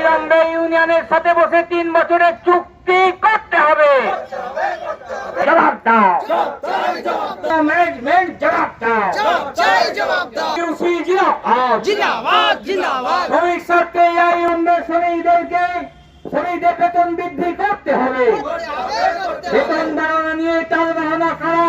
অবিলম্বে ইউনিয়নের সাথে বসে 3 বছরের চুক্তি করতে হবে। জবাব দাও, ম্যানেজমেন্ট জবাব দাও, শ্রমিক স্বার্থে শ্রমিকদের বেতন বৃদ্ধি করতে হবে। বেতন বাড়ানো নিয়ে টালবাহানা করা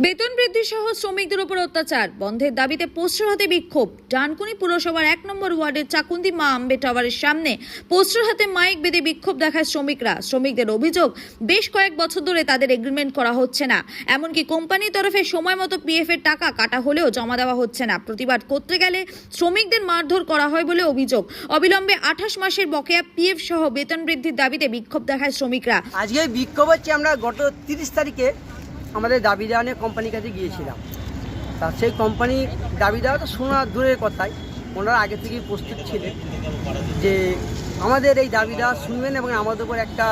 বেতন বৃদ্ধি সহ শ্রমিকদের উপর অত্যাচার বন্ধের দাবিতে পোস্টার হাতে বিক্ষোভ। ডানকুনি পুরসভার 1 নম্বর ওয়ার্ডের চাকুন্দি মা আম্বে টাওয়ারের সামনে পোস্টার হাতে মাইক বেঁধে বিক্ষোভ দেখায় শ্রমিকরা। শ্রমিকদের অভিযোগ, বেশ কয়েক বছর ধরে তাদের এগ্রিমেন্ট করা হচ্ছে না, এমনকি কোম্পানির তরফে সময় মতো পিএফ এর টাকা কাটা হলেও জমা দেওয়া হচ্ছে না। প্রতিবাদ করতে গেলে শ্রমিকদের মারধর করা হয় বলে অভিযোগ। অবিলম্বে 28 মাসের বকেয়া পিএফ সহ বেতন বৃদ্ধির দাবিতে বিক্ষোভ দেখায় শ্রমিকরা। আজকে বিক্ষোভ হচ্ছে, আমরা গত 30 তারিখে আমাদের দাবি দেওয়া নিয়ে কোম্পানির কাছে গিয়েছিলাম। তা সেই কোম্পানি দাবি দেওয়া তো শোনা দূরের কথাই, ওনারা আগে থেকেই প্রস্তুত ছিলেন যে আমাদের এই দাবি দেওয়া শুনবেন এবং আমাদের উপর একটা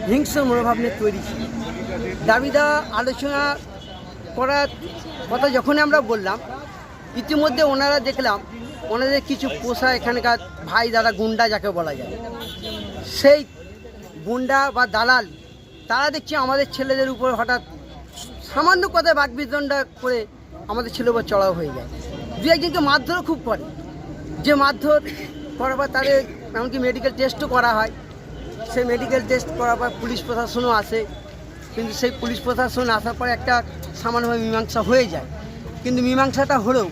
হিংস্র মনোভাব নিয়ে তৈরি ছিল। দাবি দেওয়া আলোচনা করার কথা যখনই আমরা বললাম, ইতিমধ্যে ওনারা দেখলাম ওনাদের কিছু পোষা এখানকার ভাই দাদা গুন্ডা যাকে বলা যায়, সেই গুন্ডা বা দালাল তারা দেখছি আমাদের ছেলেদের উপর হঠাৎ সামান্য কথায় বাকবিতণ্ডা করে আমাদের ছেলের উপর চড়াও হয়ে যায়। দু একজনকে মারধরও খুব করে, যে মারধর করার পর তাদের এমনকি মেডিকেল টেস্টও করা হয়। সেই মেডিকেল টেস্ট করার পর পুলিশ প্রশাসনও আসে, কিন্তু সেই পুলিশ প্রশাসন আসার পরে একটা সামান্যভাবে মীমাংসা হয়ে যায়। কিন্তু মীমাংসাটা হলেও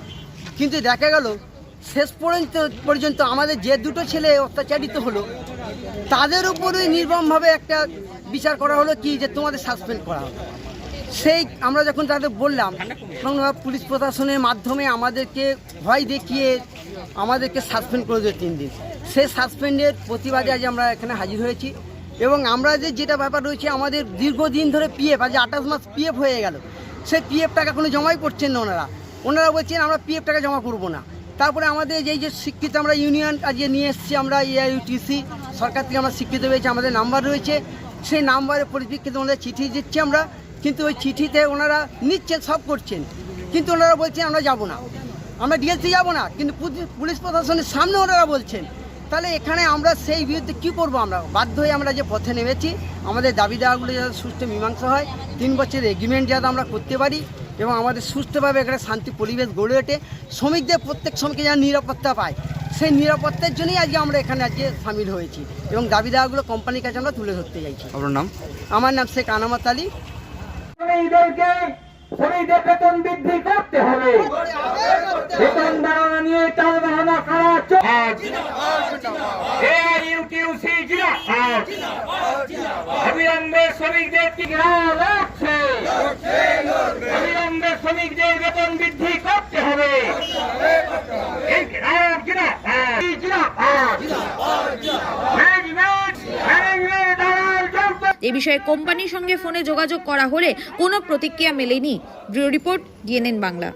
কিন্তু দেখা গেল শেষ পর্যন্ত আমাদের যে দুটো ছেলে অত্যাচারিত হলো তাদের উপরই নির্মমভাবে একটা বিচার করা হলো কি যে তোমাদের সাসপেন্ড করা হবে। সেই আমরা যখন তাদের বললাম, তখন পুলিশ প্রশাসনের মাধ্যমে আমাদেরকে ভয় দেখিয়ে আমাদেরকে সাসপেন্ড করে দিল 3 দিন। সেই সাসপেন্ডের প্রতিবাদে আজ আমরা এখানে হাজির হয়েছি এবং আমরা যেটা ব্যাপার রয়েছে, আমাদের দীর্ঘদিন ধরে পিএফ, আজ 28 মাস পিএফ হয়ে গেল, সেই পিএফ টাকা কোনো জমাই করছেন না ওনারা বলছেন আমরা পিএফ টাকা জমা করব না। তারপরে আমাদের এই যে স্বীকৃত আমরা ইউনিয়ন আজকে নিয়ে এসেছি, আমরা এআইইউটিসি সরকার থেকে আমরা স্বীকৃত পেয়েছি, আমাদের নাম্বার রয়েছে, সেই নাম্বারের পরিপ্রেক্ষিতে ওনাদের চিঠি দিচ্ছি আমরা, কিন্তু ওই চিঠিতে ওনারা নিচ্ছেন, সব করছেন, কিন্তু ওনারা বলছেন আমরা যাব না, আমরা ডিএলসি যাব না, কিন্তু পুলিশ প্রশাসনের সামনে ওনারা বলছেন। তাহলে এখানে আমরা সেই বিরুদ্ধে কী করব? আমরা বাধ্য হয়ে আমরা যে পথে নেমেছি, আমাদের দাবি দেওয়াগুলো যাতে সুষ্ঠু মীমাংসা হয়, 3 বছরের এগ্রিমেন্ট যাতে আমরা করতে পারি এবং আমাদের সুষ্ঠুভাবে এখানে শান্তি পরিবেশ গড়ে ওঠে, শ্রমিকদের প্রত্যেক শ্রমিককে যেন নিরাপত্তা পায়, সেই নিরাপত্তার জন্যই আজকে আমরা এখানে আজকে সামিল হয়েছি এবং দাবি দেওয়াগুলো কোম্পানির কাছে আমরা তুলে ধরতে চাইছি। আপনার নাম? আমার নাম শেখ আনামত আলী। শ্রমিকদের বেতন বৃদ্ধি করতে হবে। বেতন বাড়ানো নিয়ে টালবাহানা করা অবিলম্বে শ্রমিকদের অবিলম্বে শ্রমিকদের বেতন বৃদ্ধি করতে হবে। এ বিষয়ে কোম্পানির সঙ্গে ফোনে যোগাযোগ করা হলে কোনো প্রতিক্রিয়া মেলেনি। Bureau report, DNN Bangla.